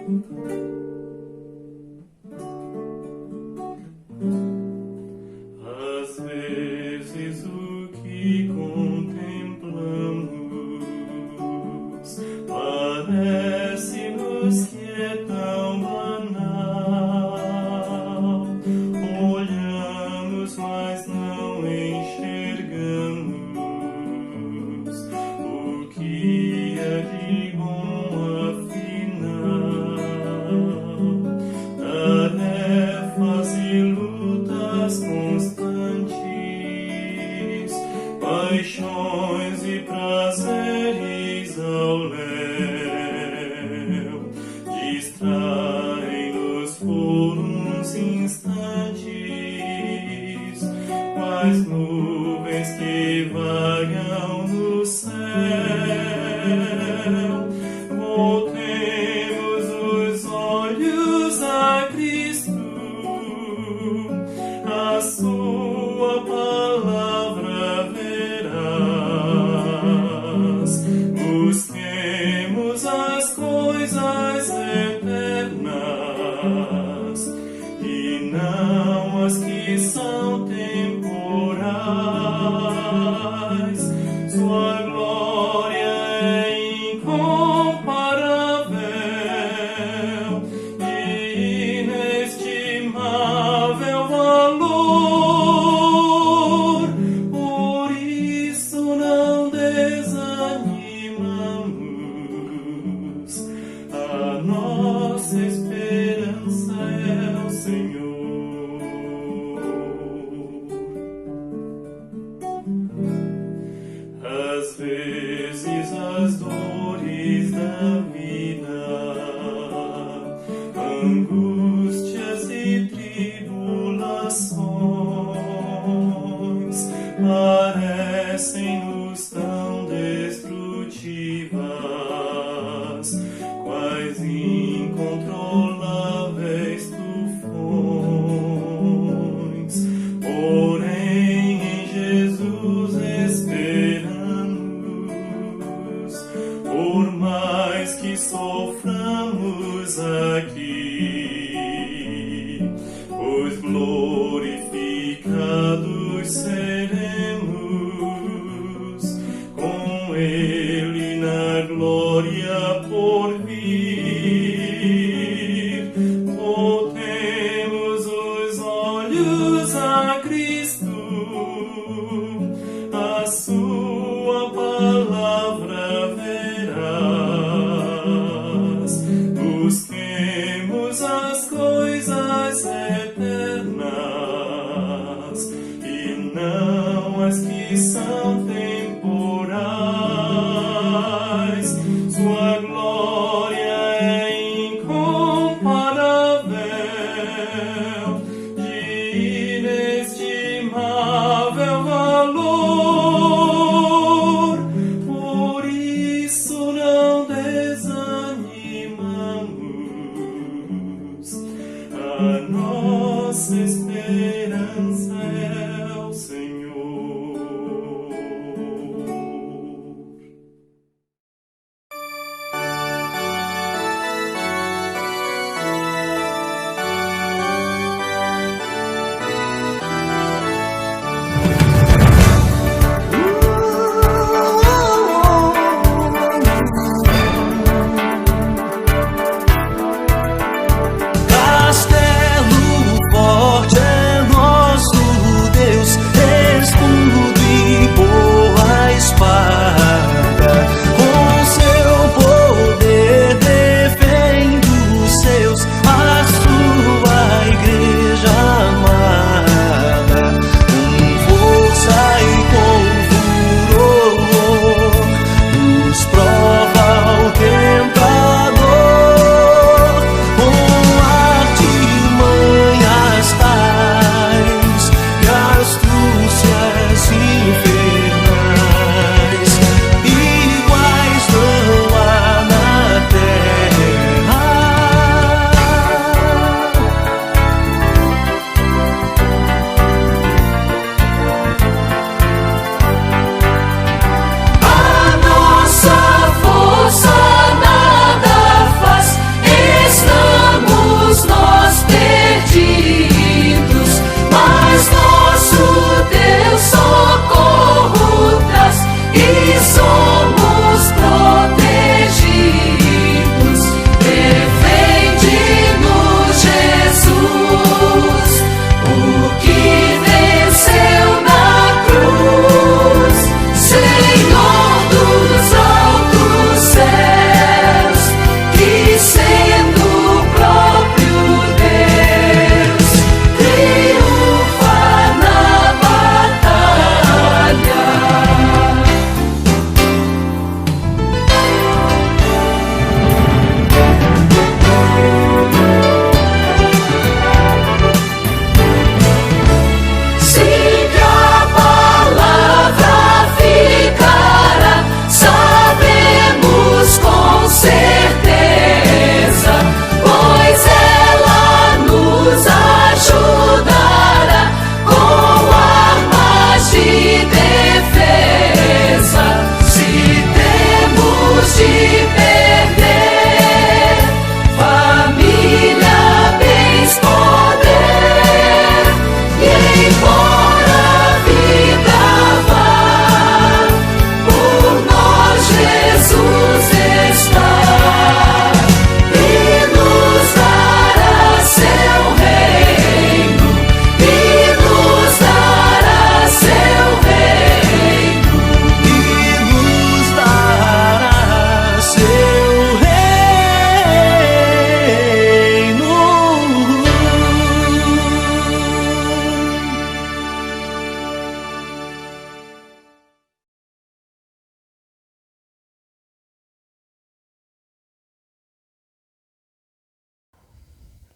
Às vezes o que contemplamos parece-nos que é tão banal. Olhamos, mas não enxergamos o que é de bom afinal. Tarefas e lutas constantes, paixões e prazeres ao léu, distraem-nos por uns instantes, quais nuvens que vagam no céu. Voltemos os olhos a Cristo, a sua palavra verás. Busquemos as coisas eternas e não as que são temporais. Sua glória é incomparável e inestimável valor. Por isso não desanimamos, a nossa esperança é o Senhor. Às vezes as dores da vida, angústias e tribulações parecem-nos tão destrutivas, quais incontroláveis tufões. Porém, em Jesus esperamos, por mais que soframos aqui, pois glorificados seremos com Ele na glória por vir. Voltemos os olhos a Cristo, a sua palavra verás. Busquemos as coisas eternas e não as que são temporais. Sua glória é incomparável, de inestimável valor. Por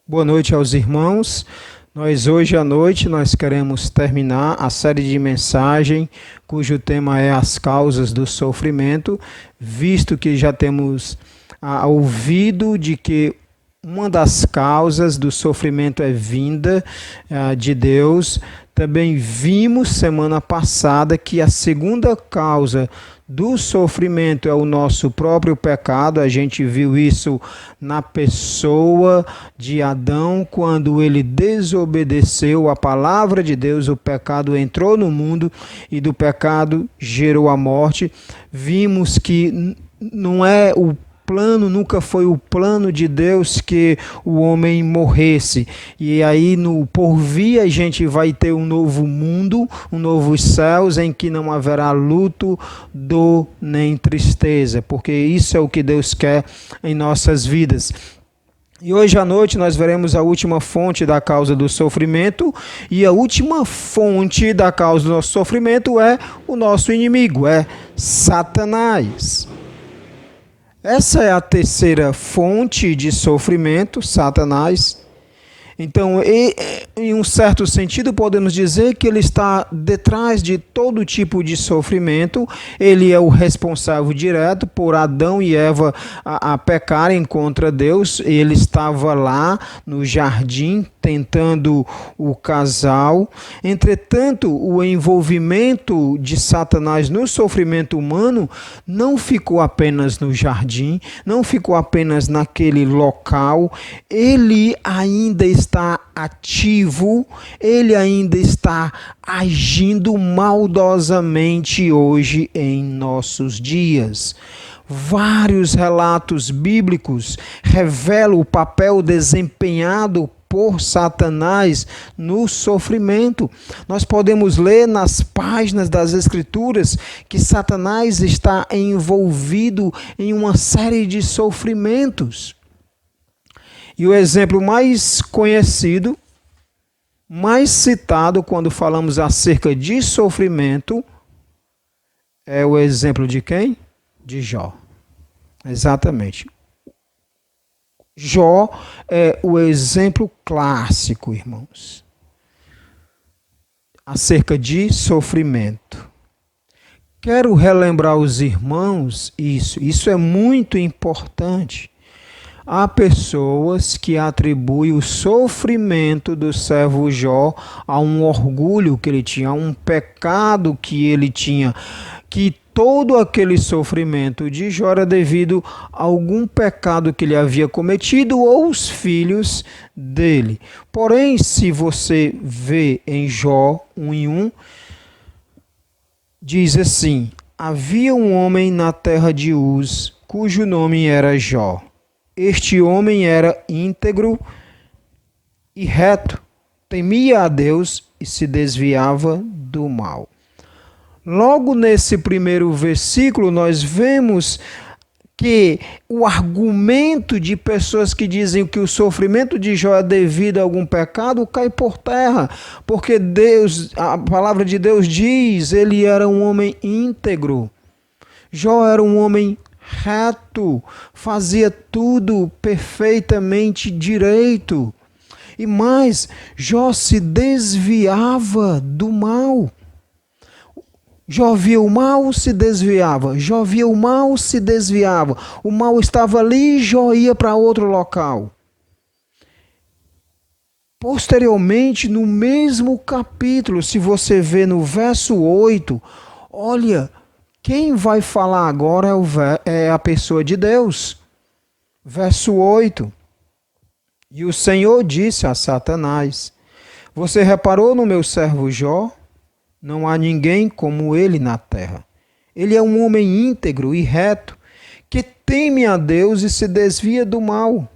Boa noite aos irmãos. Hoje à noite nós queremos terminar a série de mensagem cujo tema é as causas do sofrimento, visto que já temos ouvido de que uma das causas do sofrimento é vinda de Deus. Também vimos semana passada que a segunda causa do sofrimento é o nosso próprio pecado. A gente viu isso na pessoa de Adão, quando ele desobedeceu a palavra de Deus, o pecado entrou no mundo e do pecado gerou a morte. Vimos que não é o plano, nunca foi o plano de Deus que o homem morresse. E aí no porvir a gente vai ter um novo mundo, um novo céus em que não haverá luto, dor nem tristeza, porque isso é o que Deus quer em nossas vidas. E hoje à noite nós veremos a última fonte da causa do sofrimento, e a última fonte da causa do nosso sofrimento é o nosso inimigo, é Satanás. Essa é a terceira fonte de sofrimento, Satanás. Então, em um certo sentido, podemos dizer que ele está detrás de todo tipo de sofrimento. Ele é o responsável direto por Adão e Eva a pecarem contra Deus. Ele estava lá no jardim tentando o casal. Entretanto, o envolvimento de Satanás no sofrimento humano não ficou apenas no jardim, não ficou apenas naquele local. Ele ainda está ativo, ele ainda está agindo maldosamente hoje em nossos dias. Vários relatos bíblicos revelam o papel desempenhado por Satanás no sofrimento. Nós podemos ler nas páginas das Escrituras que Satanás está envolvido em uma série de sofrimentos. E o exemplo mais conhecido, mais citado quando falamos acerca de sofrimento, é o exemplo de quem? De Jó. Exatamente. Jó é o exemplo clássico, irmãos, acerca de sofrimento. Quero relembrar os irmãos isso é muito importante. Há pessoas que atribuem o sofrimento do servo Jó a um orgulho que ele tinha, a um pecado que ele tinha, que todo aquele sofrimento de Jó era devido a algum pecado que ele havia cometido ou os filhos dele. Porém, se você vê em Jó 1:1, diz assim: havia um homem na terra de Uz, cujo nome era Jó. Este homem era íntegro e reto, temia a Deus e se desviava do mal. Logo nesse primeiro versículo, nós vemos que o argumento de pessoas que dizem que o sofrimento de Jó é devido a algum pecado cai por terra, porque a palavra de Deus diz, ele era um homem íntegro. Jó era um homem reto, fazia tudo perfeitamente direito. E mais, Jó se desviava do mal. Jó via o mal, se desviava. Jó via o mal, se desviava. O mal estava ali, Jó ia para outro local. Posteriormente, no mesmo capítulo, se você vê no verso 8, olha, quem vai falar agora é a pessoa de Deus. Verso 8. E o Senhor disse a Satanás: você reparou no meu servo Jó? Não há ninguém como ele na terra. Ele é um homem íntegro e reto, que teme a Deus e se desvia do mal.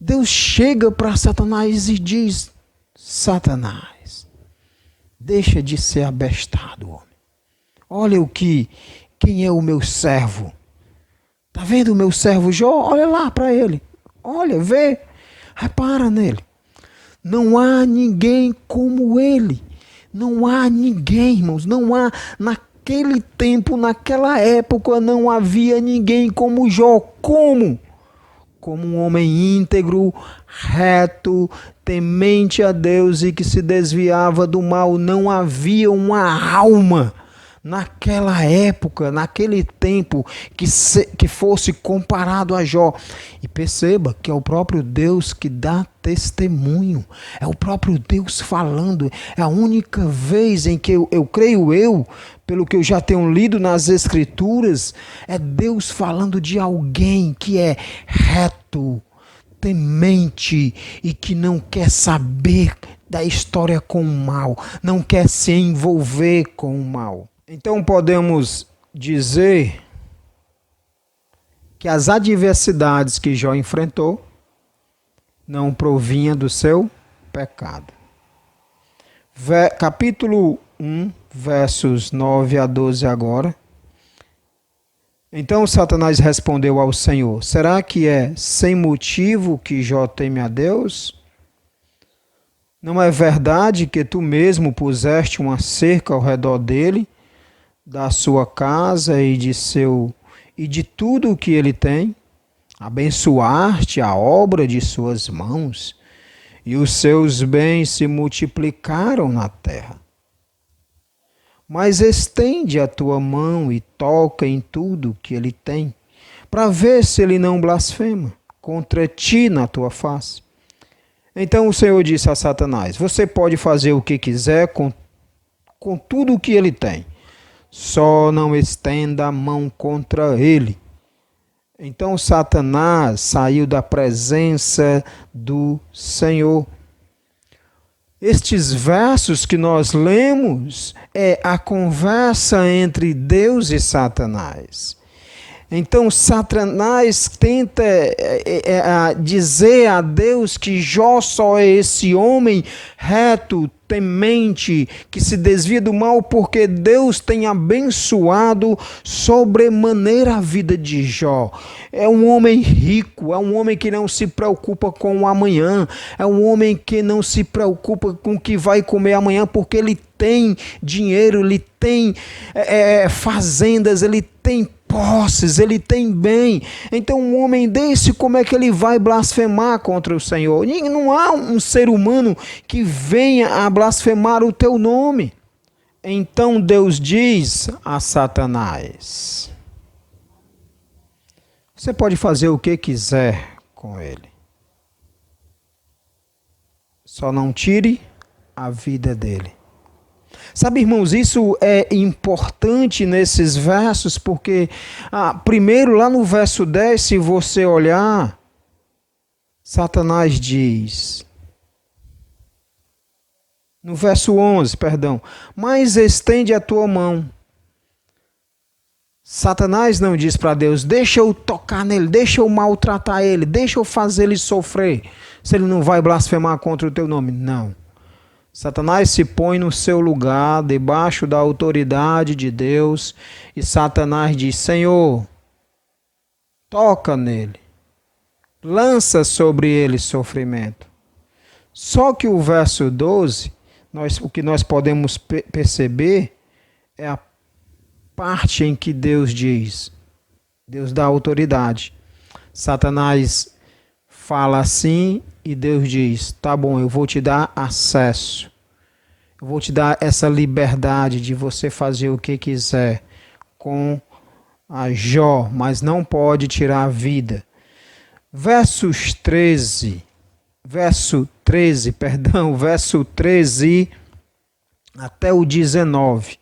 Deus chega para Satanás e diz: Satanás, deixa de ser abestado, homem. Olha quem é o meu servo. Está vendo o meu servo Jó? Olha lá para ele. Olha, vê. Repara nele. Não há ninguém como ele. Não há ninguém, irmãos. Não há, naquele tempo, naquela época, não havia ninguém como Jó. Como? como um homem íntegro, reto, temente a Deus e que se desviava do mal. Não havia uma alma naquela época, naquele tempo, que fosse comparado a Jó. E perceba que é o próprio Deus que dá testemunho. É o próprio Deus falando. É a única vez em que eu creio, pelo que eu já tenho lido nas Escrituras, é Deus falando de alguém que é reto, temente e que não quer saber da história com o mal, não quer se envolver com o mal. Então podemos dizer que as adversidades que Jó enfrentou não provinham do seu pecado. Capítulo 1, versos 9 a 12 agora. Então Satanás respondeu ao Senhor: será que é sem motivo que Jó teme a Deus? Não é verdade que tu mesmo puseste uma cerca ao redor dele, da sua casa e de tudo o que ele tem? Abençoaste a obra de suas mãos, e os seus bens se multiplicaram na terra. Mas estende a tua mão e toca em tudo que ele tem, para ver se ele não blasfema contra ti na tua face. Então o Senhor disse a Satanás: você pode fazer o que quiser com tudo o que ele tem, só não estenda a mão contra ele. Então Satanás saiu da presença do Senhor. Estes versos que nós lemos é a conversa entre Deus e Satanás. Então Satanás tenta dizer a Deus que Jó só é esse homem reto, temente, que se desvia do mal, porque Deus tem abençoado sobremaneira a vida de Jó. É um homem rico, é um homem que não se preocupa com o amanhã, é um homem que não se preocupa com o que vai comer amanhã, porque ele tem dinheiro, ele tem fazendas, ele tem posses, ele tem bem. Então um homem desse, como é que ele vai blasfemar contra o Senhor? Não há um ser humano que venha a blasfemar o teu nome. Então Deus diz a Satanás: você pode fazer o que quiser com ele, só não tire a vida dele. Sabe, irmãos, isso é importante nesses versos, porque primeiro lá no verso 10, se você olhar, Satanás diz, no verso 11, mas estende a tua mão. Satanás não diz para Deus: deixa eu tocar nele, deixa eu maltratar ele, deixa eu fazer ele sofrer, se ele não vai blasfemar contra o teu nome. Não. Satanás se põe no seu lugar, debaixo da autoridade de Deus, e Satanás diz: Senhor, toca nele, lança sobre ele sofrimento. Só que o verso 12, o que nós podemos perceber é a parte em que Deus diz, Deus dá autoridade. Satanás fala assim e Deus diz: tá bom, eu vou te dar acesso. Eu vou te dar essa liberdade de você fazer o que quiser com a Jó, mas não pode tirar a vida. Verso 13 até o 19.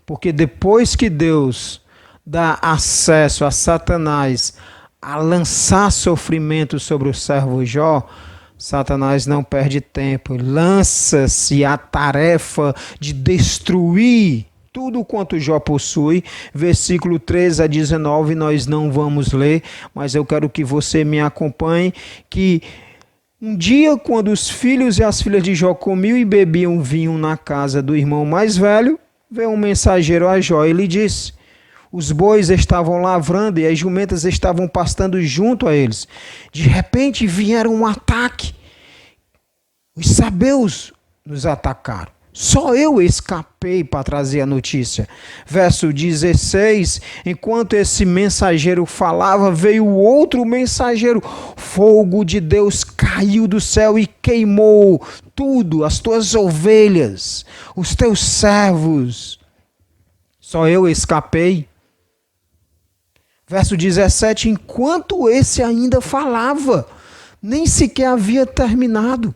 Porque depois que Deus dá acesso a Satanás a lançar sofrimento sobre o servo Jó, Satanás não perde tempo, lança-se a tarefa de destruir tudo quanto Jó possui. Versículo 13 a 19 nós não vamos ler, mas eu quero que você me acompanhe, que um dia, quando os filhos e as filhas de Jó comiam e bebiam vinho na casa do irmão mais velho, veio um mensageiro a Jó e lhe disse: os bois estavam lavrando e as jumentas estavam pastando junto a eles. De repente vieram um ataque. Os sabeus nos atacaram. Só eu escapei para trazer a notícia. Verso 16, enquanto esse mensageiro falava, veio outro mensageiro. Fogo de Deus caiu do céu e queimou tudo, as tuas ovelhas, os teus servos. Só eu escapei. Verso 17, enquanto esse ainda falava, nem sequer havia terminado.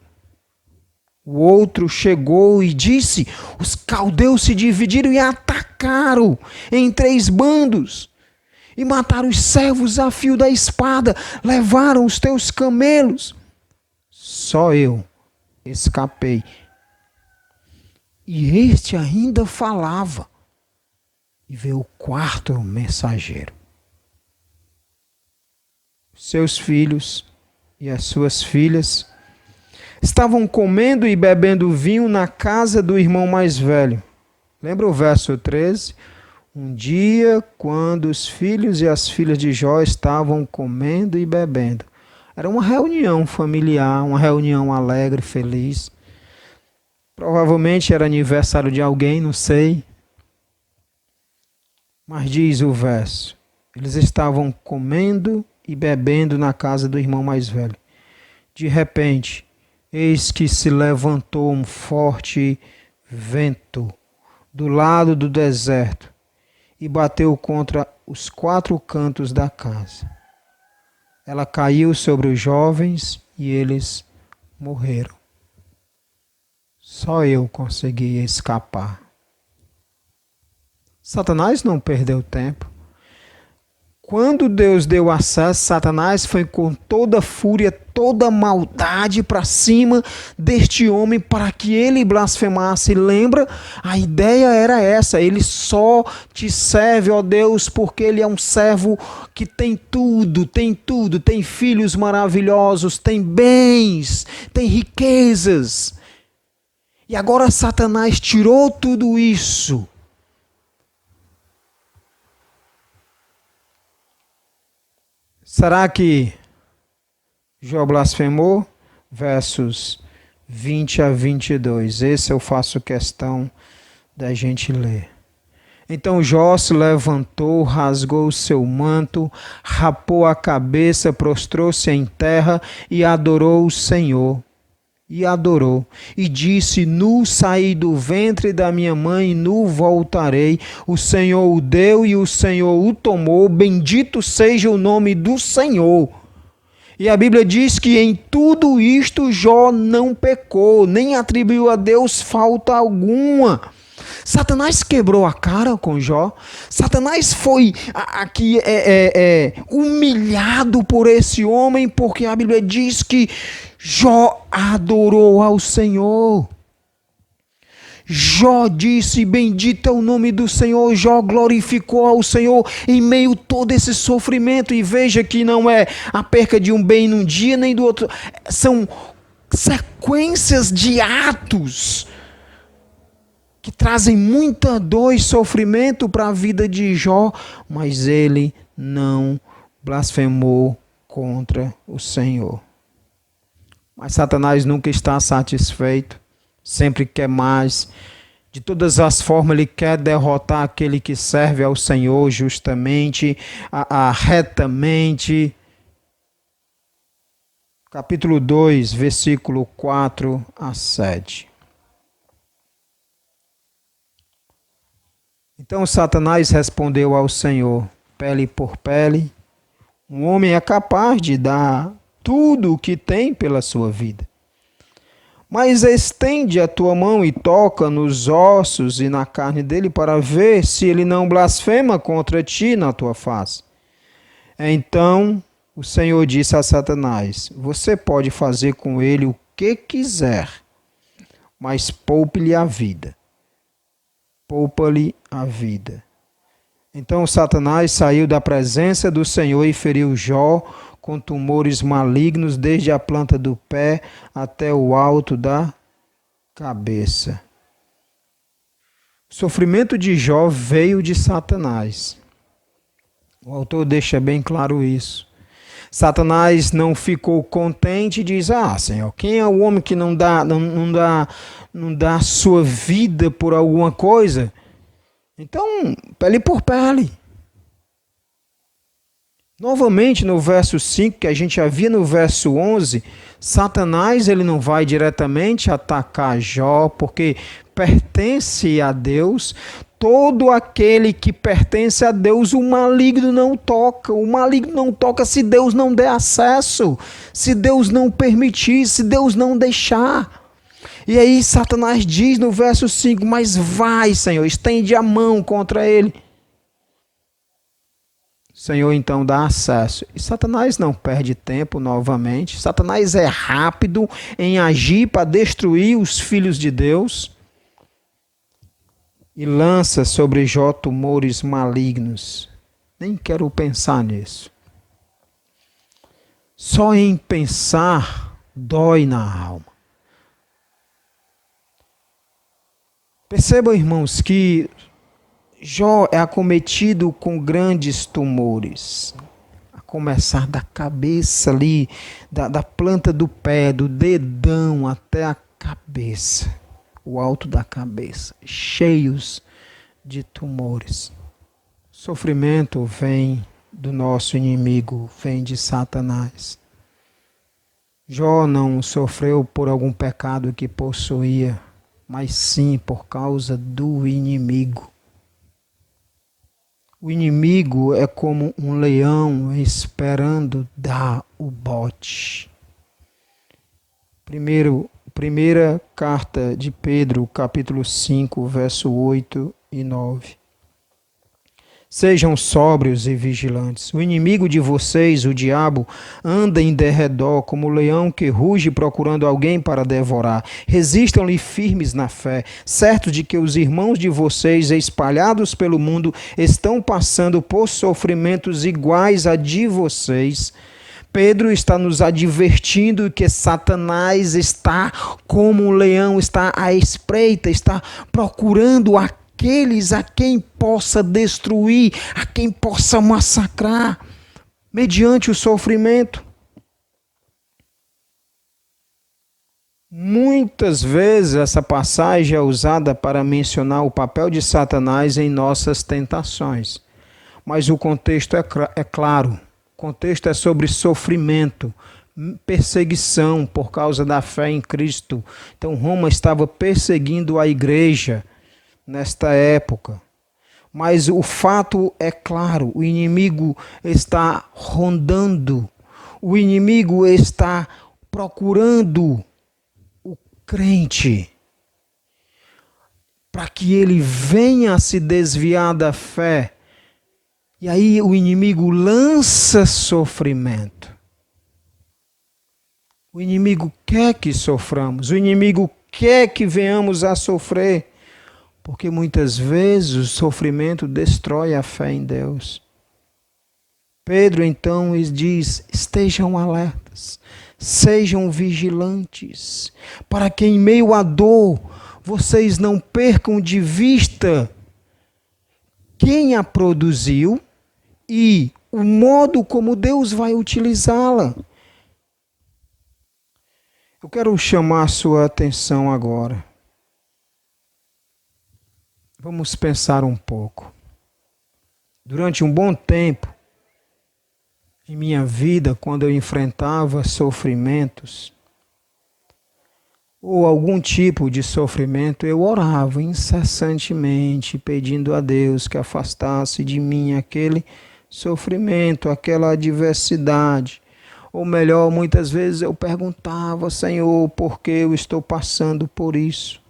O outro chegou e disse: os caldeus se dividiram e atacaram em 3 bandos. E mataram os servos a fio da espada, levaram os teus camelos. Só eu escapei. E este ainda falava. E veio o 4º mensageiro. Seus filhos e as suas filhas estavam comendo e bebendo vinho na casa do irmão mais velho. Lembra o verso 13? Um dia, quando os filhos e as filhas de Jó estavam comendo e bebendo. Era uma reunião familiar, uma reunião alegre, feliz. Provavelmente era aniversário de alguém, não sei. Mas diz o verso, eles estavam comendo e bebendo na casa do irmão mais velho. De repente, eis que se levantou um forte vento do lado do deserto e bateu contra os 4 cantos da casa. Ela caiu sobre os jovens e eles morreram. Só eu consegui escapar. Satanás não perdeu tempo. Quando Deus deu acesso, Satanás foi com toda fúria, toda maldade para cima deste homem para que ele blasfemasse. Lembra? A ideia era essa, ele só te serve, ó Deus, porque ele é um servo que tem tudo, tem filhos maravilhosos, tem bens, tem riquezas. E agora Satanás tirou tudo isso. Será que Jó blasfemou? Versos 20 a 22. Esse eu faço questão da gente ler. Então Jó se levantou, rasgou o seu manto, rapou a cabeça, prostrou-se em terra e adorou o Senhor. E disse: nu saí do ventre da minha mãe, nu voltarei. O Senhor o deu e o Senhor o tomou. Bendito seja o nome do Senhor. E a Bíblia diz que em tudo isto Jó não pecou, nem atribuiu a Deus falta alguma. Satanás quebrou a cara com Jó. Satanás foi aqui humilhado por esse homem, porque a Bíblia diz que Jó adorou ao Senhor. Jó disse: bendito é o nome do Senhor. Jó glorificou ao Senhor em meio a todo esse sofrimento. E veja que não é a perca de um bem num dia nem do outro. São sequências de atos que trazem muita dor e sofrimento para a vida de Jó, mas ele não blasfemou contra o Senhor. Mas Satanás nunca está satisfeito, sempre quer mais. De todas as formas, ele quer derrotar aquele que serve ao Senhor justamente, retamente. Capítulo 2, versículo 4 a 7. Então Satanás respondeu ao Senhor: pele por pele, um homem é capaz de dar tudo o que tem pela sua vida. Mas estende a tua mão e toca nos ossos e na carne dele para ver se ele não blasfema contra ti na tua face. Então o Senhor disse a Satanás: você pode fazer com ele o que quiser, mas poupe-lhe a vida. Poupa-lhe a vida. Então Satanás saiu da presença do Senhor e feriu Jó com tumores malignos desde a planta do pé até o alto da cabeça. O sofrimento de Jó veio de Satanás. O autor deixa bem claro isso. Satanás não ficou contente e diz: ah, Senhor, quem é o homem que não dá sua vida por alguma coisa? Então, pele por pele. Novamente no verso 5, que a gente já via no verso 11, Satanás ele não vai diretamente atacar Jó, porque pertence a Deus. Todo aquele que pertence a Deus, o maligno não toca. O maligno não toca se Deus não der acesso, se Deus não permitir, se Deus não deixar. E aí Satanás diz no verso 5, mas vai, Senhor, estende a mão contra ele. O Senhor então dá acesso. E Satanás não perde tempo novamente. Satanás é rápido em agir para destruir os filhos de Deus. E lança sobre Jó tumores malignos. Nem quero pensar nisso. Só em pensar dói na alma. Percebam, irmãos, que Jó é acometido com grandes tumores, a começar da cabeça ali, da planta do pé, do dedão até a cabeça, o alto da cabeça, cheios de tumores. O sofrimento vem do nosso inimigo, vem de Satanás. Jó não sofreu por algum pecado que possuía, mas sim por causa do inimigo. O inimigo é como um leão esperando dar o bote. Primeira carta de Pedro, capítulo 5, verso 8 e 9. Sejam sóbrios e vigilantes. O inimigo de vocês, o diabo, anda em derredor como leão que ruge procurando alguém para devorar. Resistam-lhe firmes na fé, certos de que os irmãos de vocês, espalhados pelo mundo, estão passando por sofrimentos iguais a de vocês. Pedro está nos advertindo que Satanás está como um leão, está à espreita, está procurando aqueles a quem possa destruir, a quem possa massacrar, mediante o sofrimento. Muitas vezes essa passagem é usada para mencionar o papel de Satanás em nossas tentações. Mas o contexto é claro. O contexto é sobre sofrimento, perseguição por causa da fé em Cristo. Então Roma estava perseguindo a igreja nesta época. Mas o fato é claro, o inimigo está rondando, o inimigo está procurando o crente para que ele venha a se desviar da fé. E aí o inimigo lança sofrimento. O inimigo quer que soframos, o inimigo quer que venhamos a sofrer. Porque muitas vezes o sofrimento destrói a fé em Deus. Pedro então diz: estejam alertas, sejam vigilantes, para que em meio à dor vocês não percam de vista quem a produziu e o modo como Deus vai utilizá-la. Eu quero chamar a sua atenção agora. Vamos pensar um pouco. Durante um bom tempo, em minha vida, quando eu enfrentava sofrimentos, ou algum tipo de sofrimento, eu orava incessantemente, pedindo a Deus que afastasse de mim aquele sofrimento, aquela adversidade. Ou melhor, muitas vezes eu perguntava: Senhor, por que eu estou passando por isso?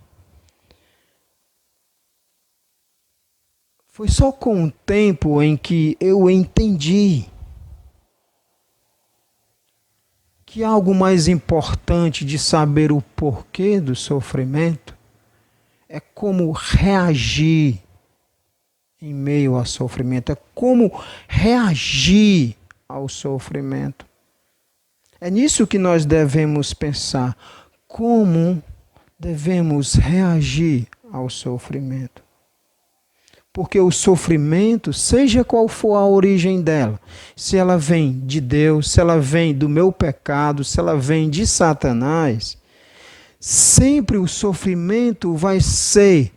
Foi só com o tempo em que eu entendi que algo mais importante de saber o porquê do sofrimento é como reagir em meio ao sofrimento, é como reagir ao sofrimento. É nisso que nós devemos pensar, como devemos reagir ao sofrimento. Porque o sofrimento, seja qual for a origem dela, se ela vem de Deus, se ela vem do meu pecado, se ela vem de Satanás, sempre o sofrimento vai ser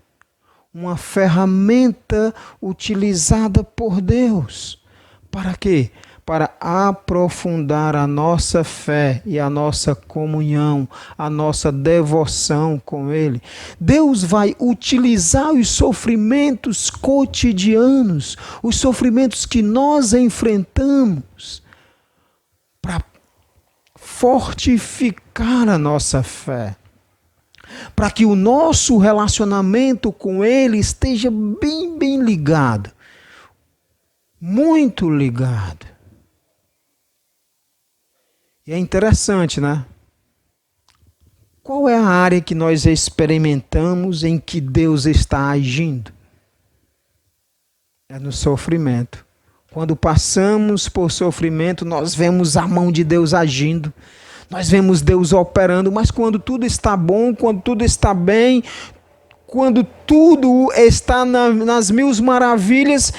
uma ferramenta utilizada por Deus. Para quê? Para aprofundar a nossa fé e a nossa comunhão, a nossa devoção com Ele. Deus vai utilizar os sofrimentos cotidianos, os sofrimentos que nós enfrentamos, para fortificar a nossa fé, para que o nosso relacionamento com Ele esteja bem ligado, muito ligado. E é interessante, né? Qual é a área que nós experimentamos em que Deus está agindo? É no sofrimento. Quando passamos por sofrimento, nós vemos a mão de Deus agindo. Nós vemos Deus operando, mas quando tudo está bom, quando tudo está bem, quando tudo está nas mil maravilhas,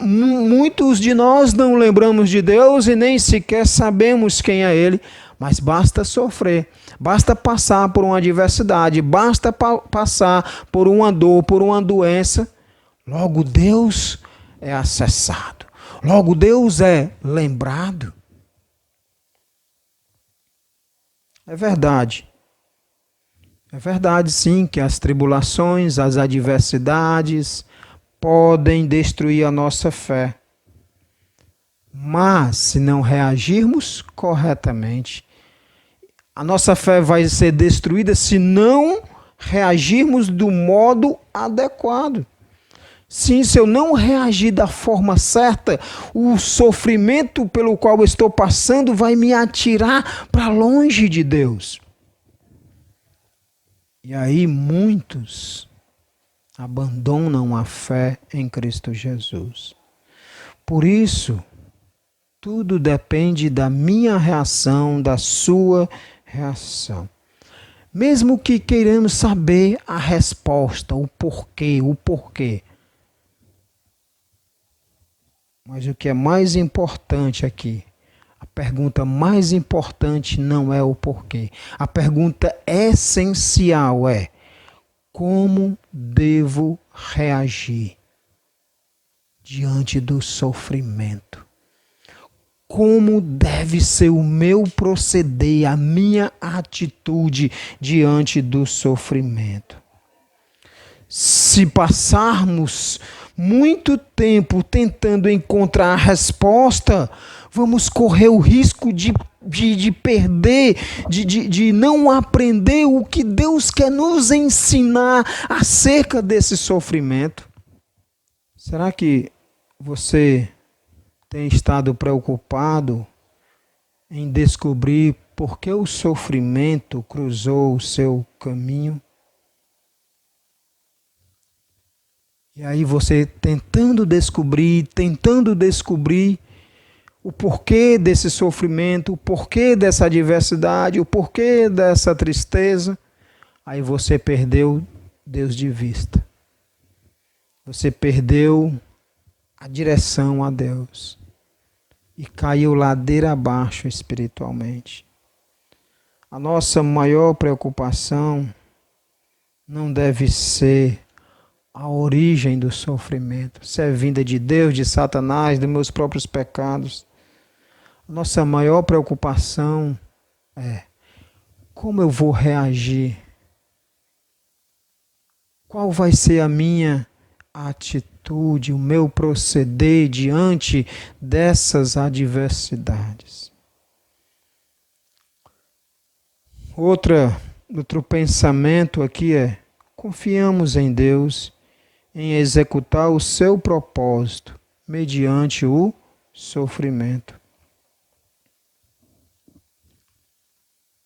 muitos de nós não lembramos de Deus e nem sequer sabemos quem é Ele. Mas basta sofrer, basta passar por uma adversidade, basta passar por uma dor, por uma doença, logo Deus é acessado, logo Deus é lembrado. É verdade sim, que as tribulações, as adversidades podem destruir a nossa fé. Mas, se não reagirmos corretamente, a nossa fé vai ser destruída se não reagirmos do modo adequado. Sim, se eu não reagir da forma certa, o sofrimento pelo qual eu estou passando vai me atirar para longe de Deus. E aí muitos abandonam a fé em Cristo Jesus. Por isso, tudo depende da minha reação, da sua reação. Mesmo que queiramos saber a resposta, o porquê. Mas o que é mais importante aqui, a pergunta mais importante não é o porquê. A pergunta essencial é: como devo reagir diante do sofrimento? Como deve ser o meu proceder, a minha atitude diante do sofrimento? Se passarmos muito tempo tentando encontrar a resposta, vamos correr o risco de perder, de não aprender o que Deus quer nos ensinar acerca desse sofrimento. Será que você tem estado preocupado em descobrir por que o sofrimento cruzou o seu caminho? E aí você tentando descobrir o porquê desse sofrimento, o porquê dessa adversidade, o porquê dessa tristeza, aí você perdeu Deus de vista. Você perdeu a direção a Deus e caiu ladeira abaixo espiritualmente. A nossa maior preocupação não deve ser a origem do sofrimento, se é vinda de Deus, de Satanás, dos meus próprios pecados. A nossa maior preocupação é como eu vou reagir, qual vai ser a minha atitude, o meu proceder diante dessas adversidades. Outro pensamento aqui é: confiamos em Deus em executar o seu propósito mediante o sofrimento.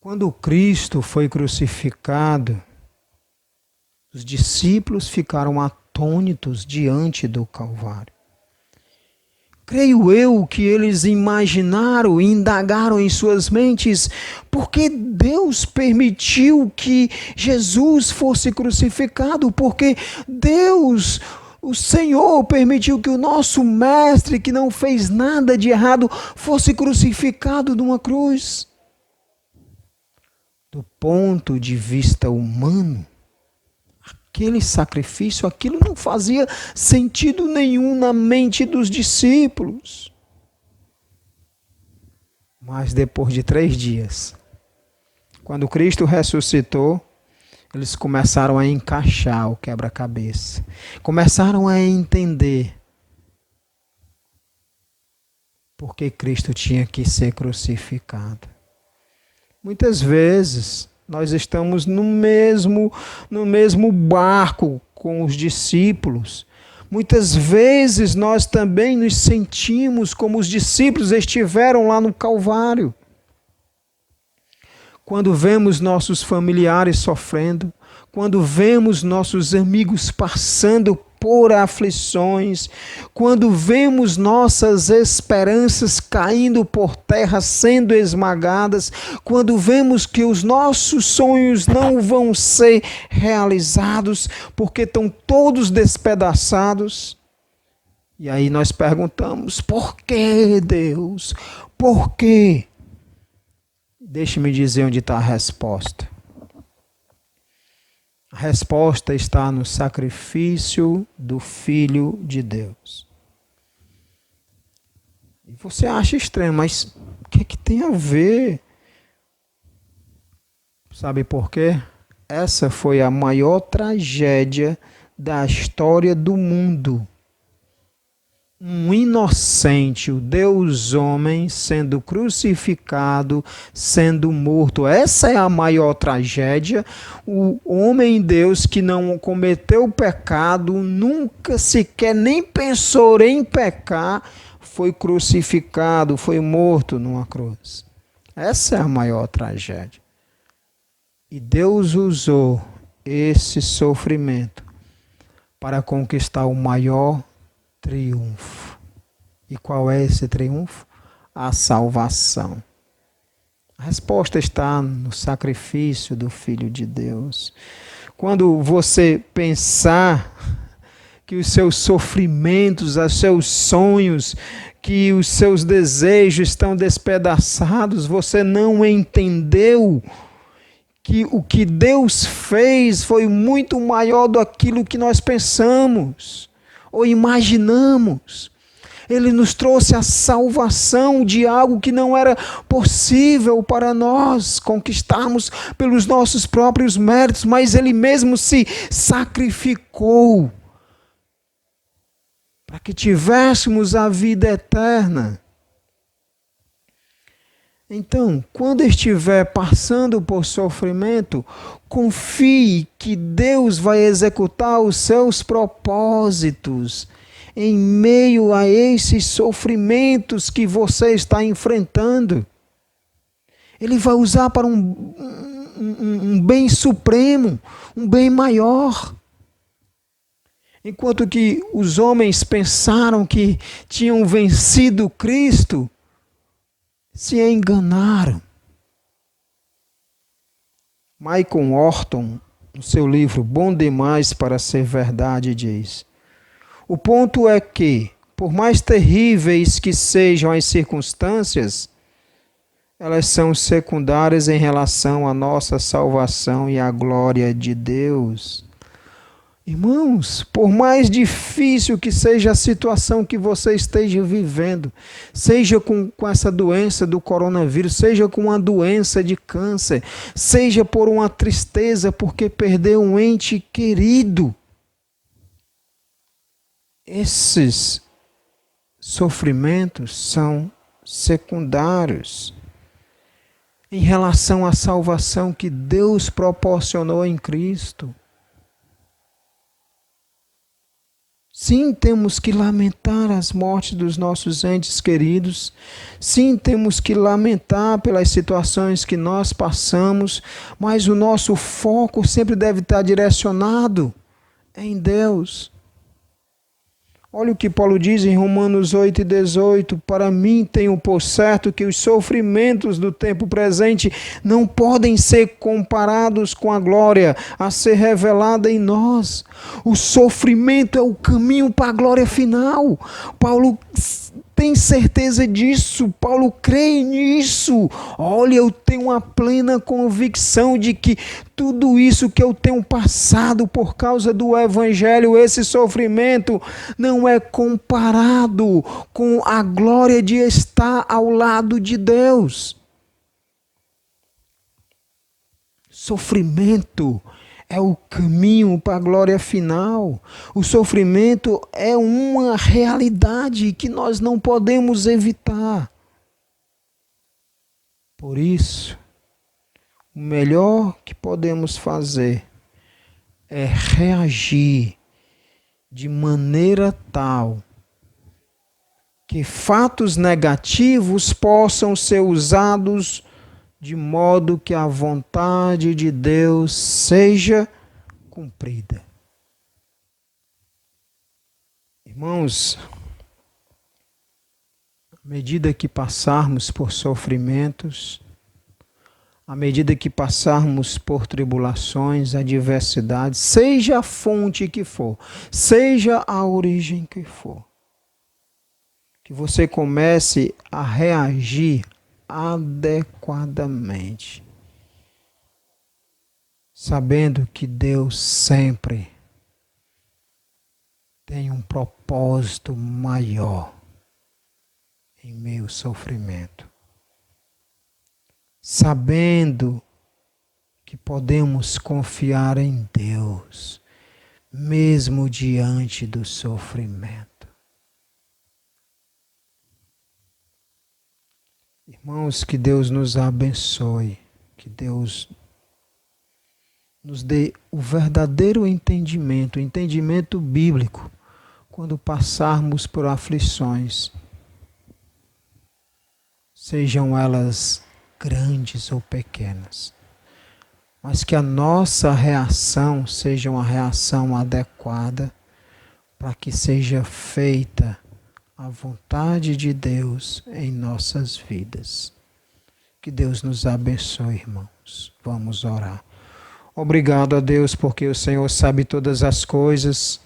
Quando Cristo foi crucificado, os discípulos ficaram atônitos diante do Calvário. Creio eu que eles imaginaram e indagaram em suas mentes por que Deus permitiu que Jesus fosse crucificado, porque Deus O Senhor permitiu que o nosso mestre, que não fez nada de errado, fosse crucificado numa cruz. Do ponto de vista humano, aquele sacrifício, aquilo não fazia sentido nenhum na mente dos discípulos. Mas depois de 3 dias, quando Cristo ressuscitou, eles começaram a encaixar o quebra-cabeça. Começaram a entender por que Cristo tinha que ser crucificado. Muitas vezes nós estamos no mesmo barco com os discípulos. Muitas vezes nós também nos sentimos como os discípulos estiveram lá no Calvário. Quando vemos nossos familiares sofrendo, quando vemos nossos amigos passando por aflições, quando vemos nossas esperanças caindo por terra, sendo esmagadas, quando vemos que os nossos sonhos não vão ser realizados porque estão todos despedaçados. E aí nós perguntamos: por que, Deus? Por quê? Deixe-me dizer onde está a resposta. A resposta está no sacrifício do Filho de Deus. E você acha estranho, mas o que é que tem a ver? Sabe por quê? Essa foi a maior tragédia da história do mundo. Um inocente, o Deus homem, sendo crucificado, sendo morto. Essa é a maior tragédia. O homem Deus que não cometeu pecado, nunca sequer nem pensou em pecar, foi crucificado, foi morto numa cruz. Essa é a maior tragédia. E Deus usou esse sofrimento para conquistar o maior triunfo. E qual é esse triunfo? A salvação. A resposta está no sacrifício do Filho de Deus. Quando você pensar que os seus sofrimentos, os seus sonhos, que os seus desejos estão despedaçados, você não entendeu que o que Deus fez foi muito maior do aquilo que nós pensamos ou imaginamos. Ele nos trouxe a salvação de algo que não era possível para nós conquistarmos pelos nossos próprios méritos, mas Ele mesmo se sacrificou para que tivéssemos a vida eterna. Então, quando estiver passando por sofrimento, confie que Deus vai executar os seus propósitos em meio a esses sofrimentos que você está enfrentando. Ele vai usar para um bem supremo, um bem maior. Enquanto que os homens pensaram que tinham vencido Cristo, se enganaram. Michael Horton, no seu livro Bom Demais para Ser Verdade, diz: o ponto é que, por mais terríveis que sejam as circunstâncias, elas são secundárias em relação à nossa salvação e à glória de Deus. Irmãos, por mais difícil que seja a situação que você esteja vivendo, seja com essa doença do coronavírus, seja com uma doença de câncer, seja por uma tristeza porque perdeu um ente querido, esses sofrimentos são secundários em relação à salvação que Deus proporcionou em Cristo. Sim, temos que lamentar as mortes dos nossos entes queridos. Sim, temos que lamentar pelas situações que nós passamos, mas o nosso foco sempre deve estar direcionado em Deus. Olha o que Paulo diz em Romanos 8:18. Para mim tenho por certo que os sofrimentos do tempo presente não podem ser comparados com a glória a ser revelada em nós. O sofrimento é o caminho para a glória final. Paulo tem certeza disso, Paulo crê nisso. Olha, eu tenho uma plena convicção de que tudo isso que eu tenho passado por causa do Evangelho, esse sofrimento, não é comparado com a glória de estar ao lado de Deus. Sofrimento é o caminho para a glória final. O sofrimento é uma realidade que nós não podemos evitar. Por isso, o melhor que podemos fazer é reagir de maneira tal que fatos negativos possam ser usados de modo que a vontade de Deus seja cumprida. Irmãos, à medida que passarmos por sofrimentos, à medida que passarmos por tribulações, adversidades, seja a fonte que for, seja a origem que for, que você comece a reagir adequadamente, sabendo que Deus sempre tem um propósito maior em meio ao sofrimento. Sabendo que podemos confiar em Deus, mesmo diante do sofrimento. Irmãos, que Deus nos abençoe, que Deus nos dê o verdadeiro entendimento, o entendimento bíblico, quando passarmos por aflições, sejam elas grandes ou pequenas, mas que a nossa reação seja uma reação adequada para que seja feita a vontade de Deus em nossas vidas. Que Deus nos abençoe, irmãos. Vamos orar. Obrigado a Deus porque o Senhor sabe todas as coisas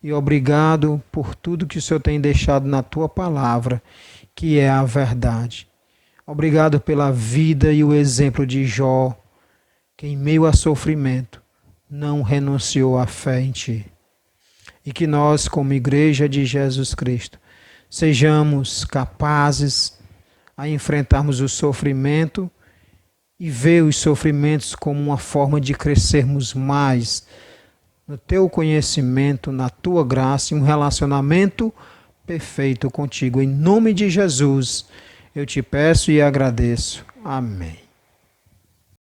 e obrigado por tudo que o Senhor tem deixado na tua palavra, que é a verdade. Obrigado pela vida e o exemplo de Jó, que em meio a sofrimento não renunciou à fé em ti. E que nós, como Igreja de Jesus Cristo, sejamos capazes a enfrentarmos o sofrimento e ver os sofrimentos como uma forma de crescermos mais no teu conhecimento, na tua graça e um relacionamento perfeito contigo. Em nome de Jesus, eu te peço e agradeço. Amém.